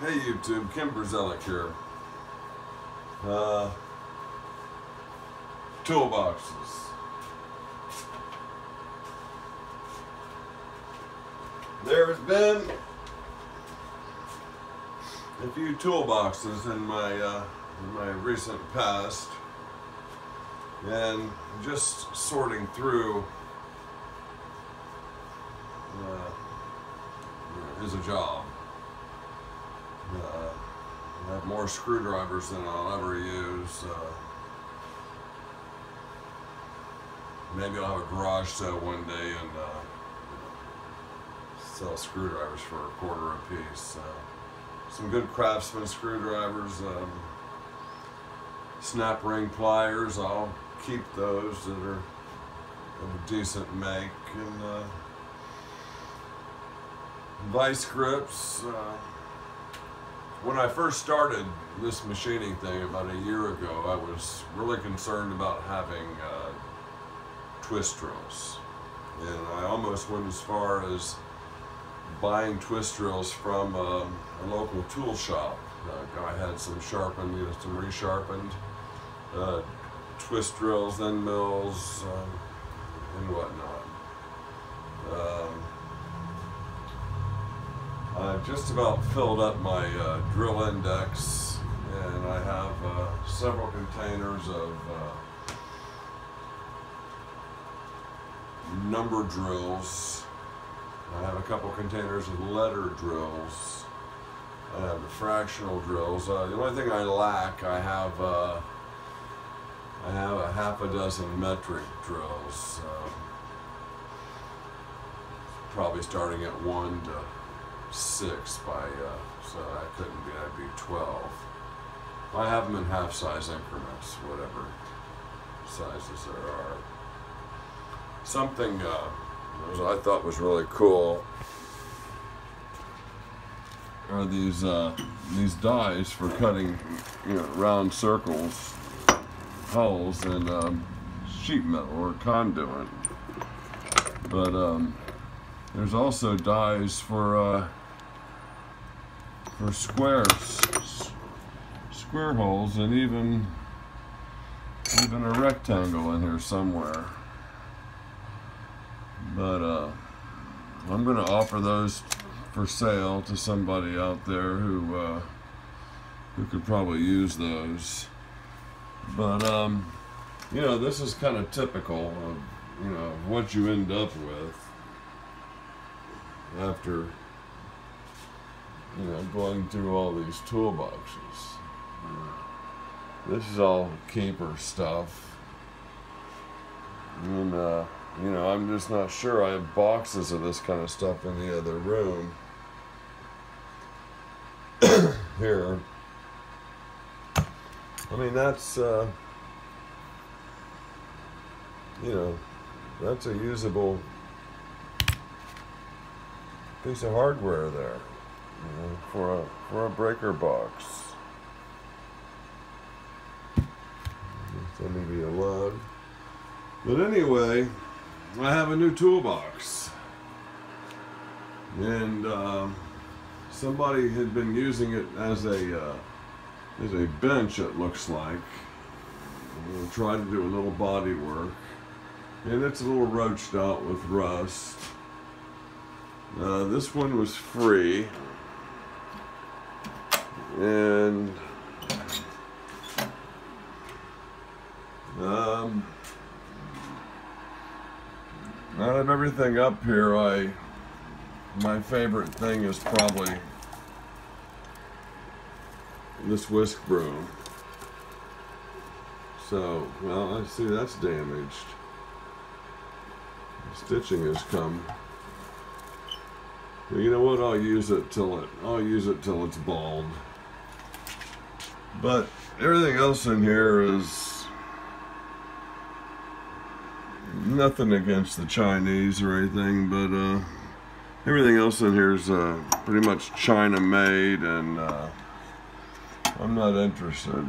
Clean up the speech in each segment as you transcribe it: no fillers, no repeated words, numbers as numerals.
Hey YouTube, Kim Brzelic here. Toolboxes. There has been a few toolboxes in my recent past, and just sorting through is a job. I have more screwdrivers than I'll ever use. Maybe I'll have a garage sale one day and sell screwdrivers for $1/4 a piece. Some good Craftsman screwdrivers, snap ring pliers. I'll keep those that are of a decent make, and vice grips. When I first started this machining thing about a year ago, I was really concerned about having twist drills, and I almost went as far as buying twist drills from a local tool shop. The guy had some sharpened, some resharpened twist drills, end mills, and whatnot. I've just about filled up my drill index, and I have several containers of number drills. I have a couple containers of letter drills. I have the fractional drills. The only thing I lack, I have a half a dozen metric drills. Probably starting at 1 to 6 by, so that couldn't be, that'd be 12. I have them in half-size increments, whatever sizes there are. Something I thought was really cool are these dies for cutting, round circles, holes in sheet metal or conduit. But there's also dies for square holes, and even a rectangle in here somewhere. But I'm going to offer those for sale to somebody out there who could probably use those. But this is kind of typical of what you end up with after going through all these toolboxes. This is all keeper stuff, and I'm just not sure. I have boxes of this kind of stuff in the other room here. I mean, that's that's a usable piece of hardware there, for a breaker box. That may be a lug. But anyway, I have a new toolbox, and somebody had been using it as a bench, it looks like. I'm going to try to do a little body work, and it's a little roached out with rust. This one was free, and out of everything up here, my favorite thing is probably this whisk broom. So, well, I see that's damaged. The stitching has come. But you know what? I'll use it till it's bald. But everything else in here is nothing against the Chinese or anything, but everything else in here is pretty much China made, and I'm not interested.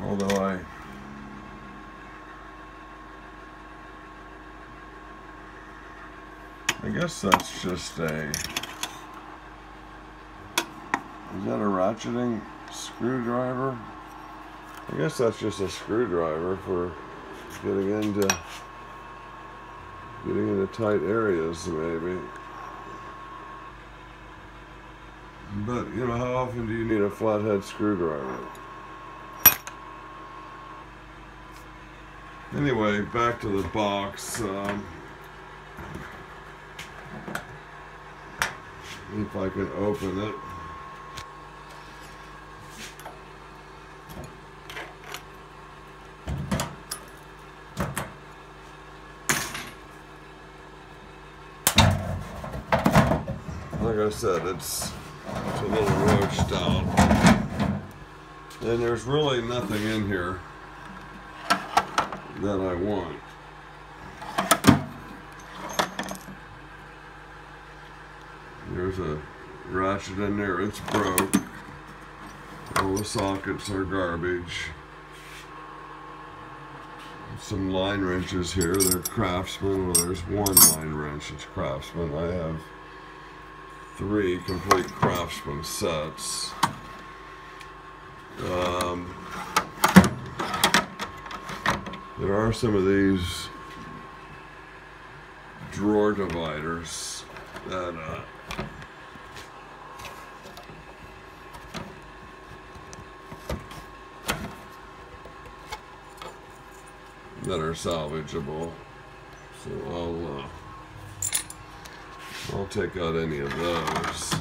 Although I guess that's just a Is that a ratcheting screwdriver? I guess that's just a screwdriver for getting into tight areas, maybe. But you know, how often do you need a flathead screwdriver? Anyway, back to the box. If I can open it. Like I said, it's a little roached out. And there's really nothing in here that I want. There's a ratchet in there, it's broke. All the sockets are garbage. Some line wrenches here, they're Craftsman. Well, there's one line wrench, it's Craftsman. I have 3 complete Craftsman sets. There are some of these drawer dividers that are salvageable, so I'll take out any of those.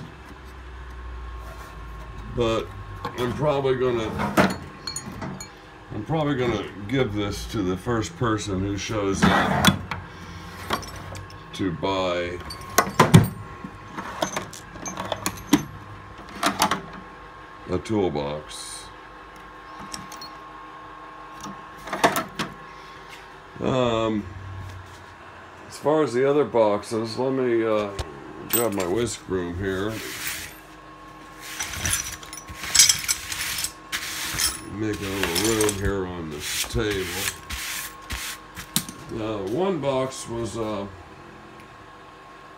But I'm probably gonna give this to the first person who shows up to buy a toolbox. As far as the other boxes, let me grab my whisk broom here. Make a little room here on this table. One box was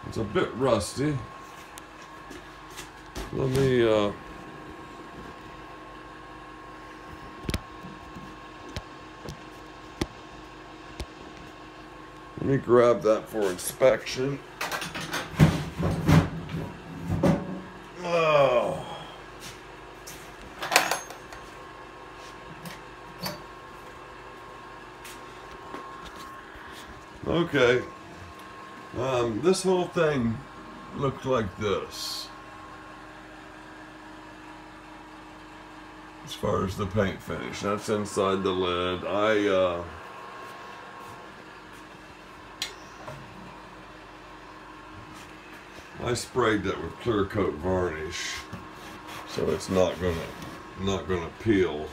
it's a bit rusty. Let me grab that for inspection. Oh. Okay. This whole thing looked like this. As far as the paint finish, that's inside the lid. I sprayed that with clear coat varnish, so it's not gonna peel.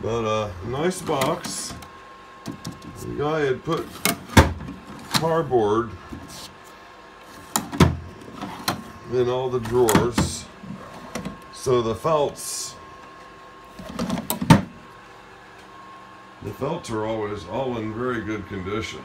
But nice box. The guy had put cardboard in all the drawers, so the felts are always all in very good condition.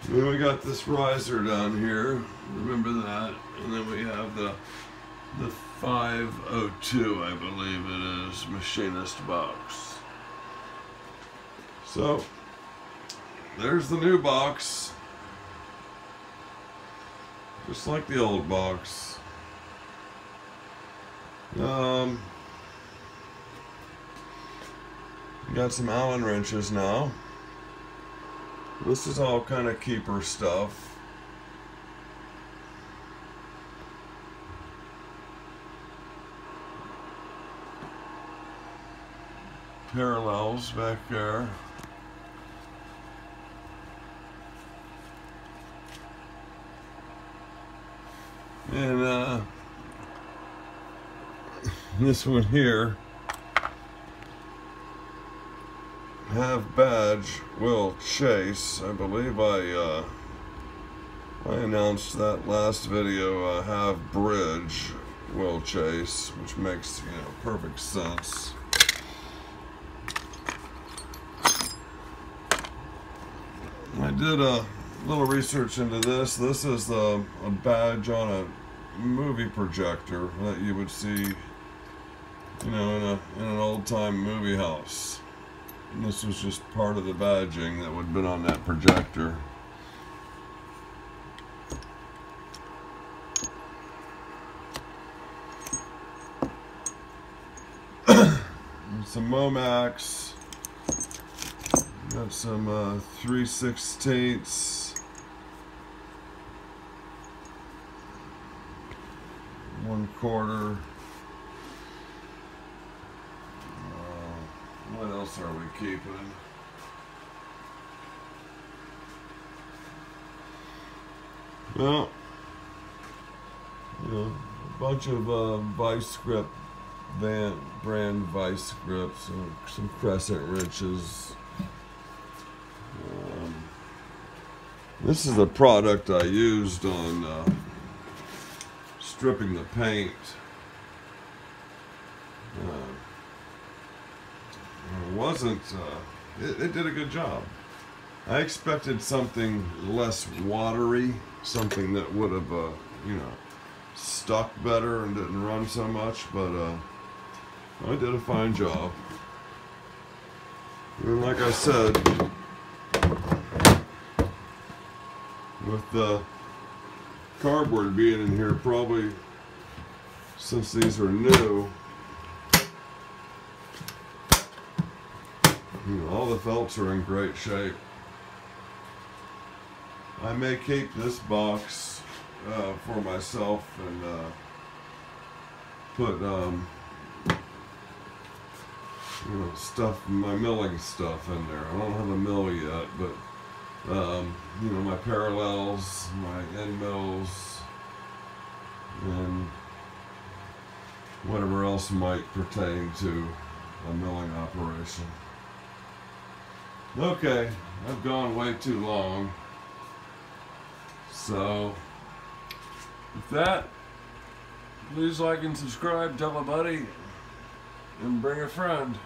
Then we got this riser down here, remember that, and then we have the 502, I believe it is, machinist box. So there's the new box, just like the old box. Got some Allen wrenches now. This is all kind of keeper stuff. Parallels back there. And this one here, have badge will chase. I believe I I announced that last video I have bridge wheel chase, which makes, you know, perfect sense. I did a little research into this. This is a badge on a movie projector that you would see, you know, in an old-time movie house. And this was just part of the badging that would have been on that projector. Some Momax. Got some 3/16, 1/4. What else are we keeping? Well, you know, a bunch of vice grip, brand vice grips, some crescent wrenches. This is a product I used on stripping the paint. It wasn't, it did a good job. I expected something less watery, something that would have, you know, stuck better and didn't run so much, but I did a fine job. And like I said, with the cardboard being in here, probably since these are new, you know, all the felts are in great shape. I may keep this box for myself and put you know, stuff, my milling stuff in there. I don't have a mill yet, but you know, my parallels, my end mills, and whatever else might pertain to a milling operation. Okay, I've gone way too long. So, with that, please like and subscribe, tell a buddy, and bring a friend.